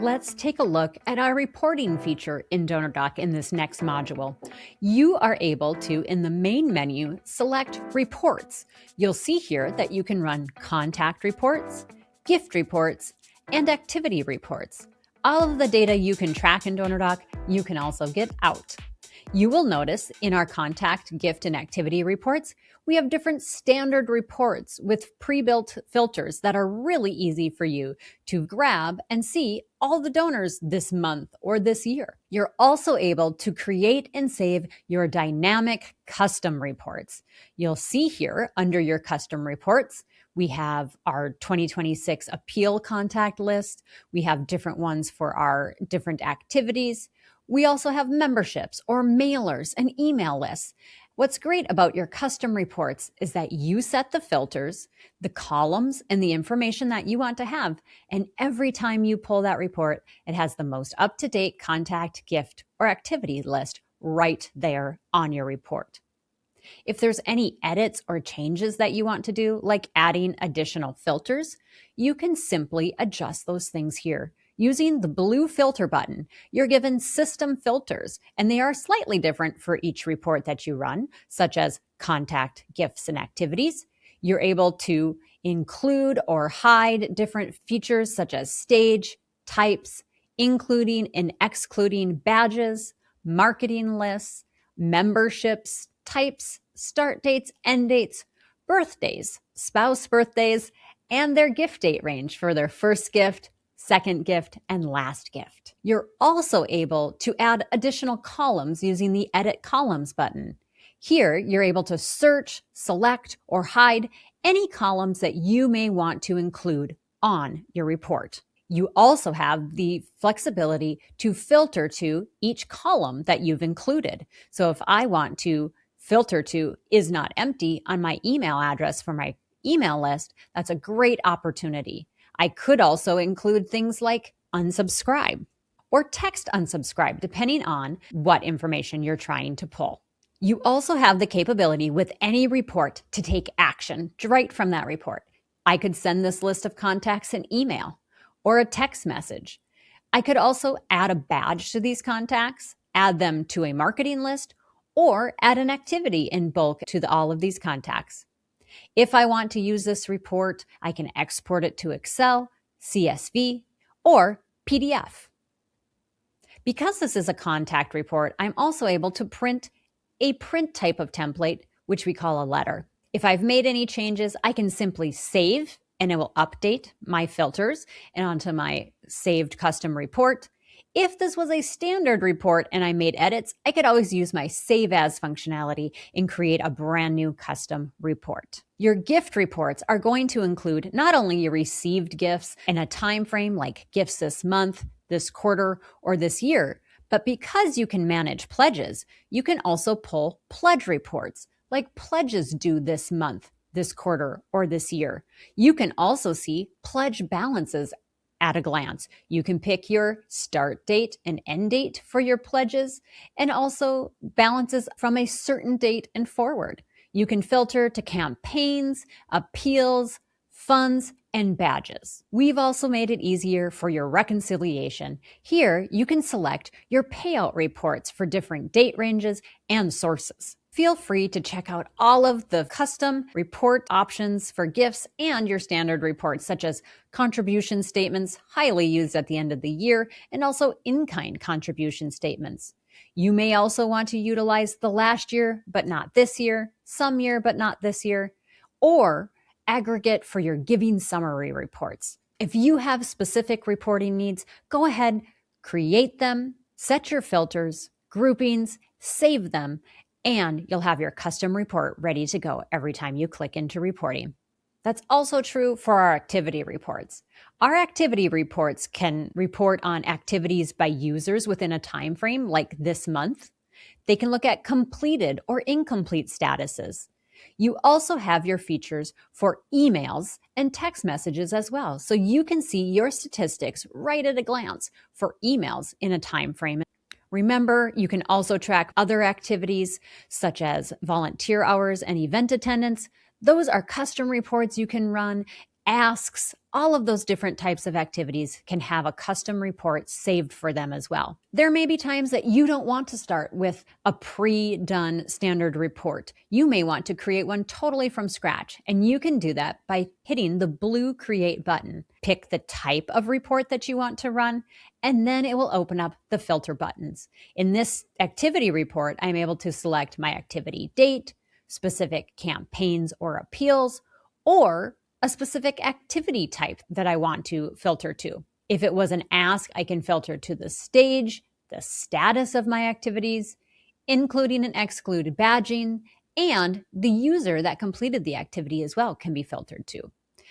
Let's take a look at our reporting feature in DonorDock in this next module. You are able to, in the main menu, select Reports. You'll see here that you can run contact reports, gift reports, and activity reports. All of the data you can track in DonorDock, you can also get out. You will notice in our contact, gift, and activity reports, we have different standard reports with pre-built filters that are really easy for you to grab and see all the donors this month or this year. You're also able to create and save your dynamic custom reports. You'll see here under your custom reports, we have our 2026 appeal contact list. We have different ones for our different activities. We also have memberships or mailers and email lists. What's great about your custom reports is that you set the filters, the columns, and the information that you want to have. And every time you pull that report, it has the most up-to-date contact, gift, or activity list right there on your report. If there's any edits or changes that you want to do, like adding additional filters, you can simply adjust those things here. Using the blue filter button, you're given system filters, and they are slightly different for each report that you run, such as contact, gifts, and activities. You're able to include or hide different features such as stage, types, including and excluding badges, marketing lists, memberships, types, start dates, end dates, birthdays, spouse birthdays, and their gift date range for their first gift, second gift, and last gift. You're also able to add additional columns using the Edit Columns button. Here, you're able to search, select, or hide any columns that you may want to include on your report. You also have the flexibility to filter to each column that you've included. So if I want to filter to is not empty on my email address for my email list, that's a great opportunity. I could also include things like unsubscribe or text unsubscribe, depending on what information you're trying to pull. You also have the capability with any report to take action right from that report. I could send this list of contacts an email or a text message. I could also add a badge to these contacts, add them to a marketing list, or add an activity in bulk to all of these contacts. If I want to use this report, I can export it to Excel, CSV, or PDF. Because this is a contact report, I'm also able to print a print type of template, which we call a letter. If I've made any changes, I can simply save and it will update my filters and onto my saved custom report. If this was a standard report and I made edits, I could always use my Save As functionality and create a brand new custom report. Your gift reports are going to include not only your received gifts in a time frame like gifts this month, this quarter, or this year, but because you can manage pledges, you can also pull pledge reports like pledges due this month, this quarter, or this year. You can also see pledge balances at a glance. You can pick your start date and end date for your pledges and also balances from a certain date and forward. You can filter to campaigns, appeals, funds, and badges. We've also made it easier for your reconciliation. Here, you can select your payout reports for different date ranges and sources. Feel free to check out all of the custom report options for gifts and your standard reports, such as contribution statements, highly used at the end of the year, and also in-kind contribution statements. You may also want to utilize the last year, but not this year, some year, but not this year, or aggregate for your giving summary reports. If you have specific reporting needs, go ahead, create them, set your filters, groupings, save them, and you'll have your custom report ready to go every time you click into reporting. That's also true for our activity reports. Our activity reports can report on activities by users within a time frame like this month. They can look at completed or incomplete statuses. You also have your features for emails and text messages as well, so you can see your statistics right at a glance for emails in a time frame. Remember, you can also track other activities such as volunteer hours and event attendance. Those are custom reports you can run asks, all of those different types of activities can have a custom report saved for them as well. There may be times that you don't want to start with a pre-done standard report. You may want to create one totally from scratch, and you can do that by hitting the blue Create button. Pick the type of report that you want to run, and then it will open up the filter buttons. In this activity report, I'm able to select my activity date, specific campaigns or appeals, or a specific activity type that I want to filter to. If it was an ask, I can filter to the stage, the status of my activities, including and exclude badging, and the user that completed the activity as well can be filtered to.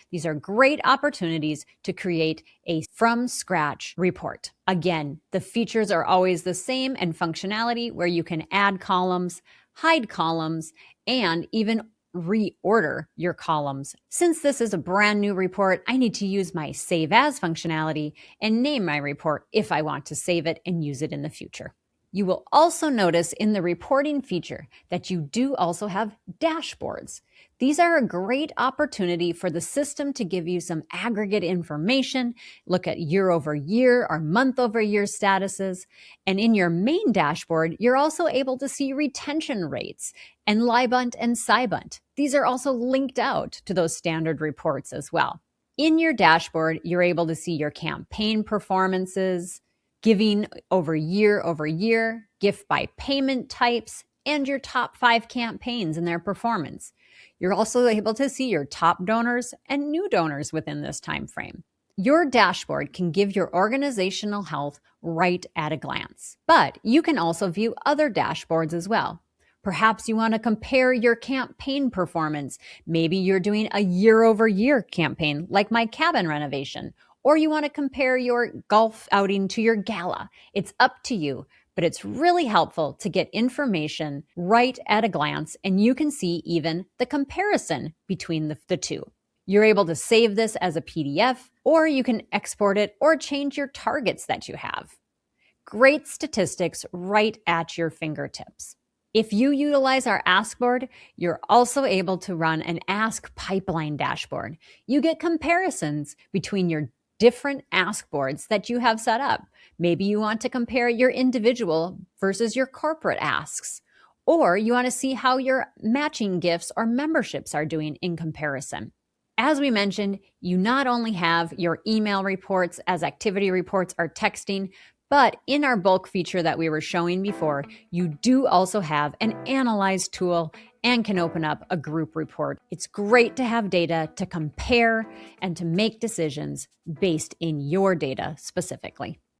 These are great opportunities to create a from scratch report. Again, the features are always the same and functionality where you can add columns, hide columns, and even reorder your columns. Since this is a brand new report, I need to use my Save As functionality and name my report if I want to save it and use it in the future. You will also notice in the reporting feature that you do also have dashboards. These are a great opportunity for the system to give you some aggregate information, look at year over year or month over year statuses. And in your main dashboard, you're also able to see retention rates and Libunt and Cybunt. These are also linked out to those standard reports as well. In your dashboard, you're able to see your campaign performances, giving over year, gift by payment types, and your top 5 campaigns and their performance. You're also able to see your top donors and new donors within this time frame. Your dashboard can give your organizational health right at a glance, but you can also view other dashboards as well. Perhaps you want to compare your campaign performance. Maybe you're doing a year-over-year campaign like my cabin renovation, or you want to compare your golf outing to your gala. It's up to you, but it's really helpful to get information right at a glance, and you can see even the comparison between the two. You're able to save this as a PDF, or you can export it or change your targets that you have. Great statistics right at your fingertips. If you utilize our Ask board, you're also able to run an Ask pipeline dashboard. You get comparisons between your different Ask boards that you have set up. Maybe you want to compare your individual versus your corporate asks, or you want to see how your matching gifts or memberships are doing in comparison. As we mentioned, you not only have your email reports as activity reports or texting, but in our bulk feature that we were showing before, you do also have an analyze tool and can open up a group report. It's great to have data to compare and to make decisions based in your data specifically.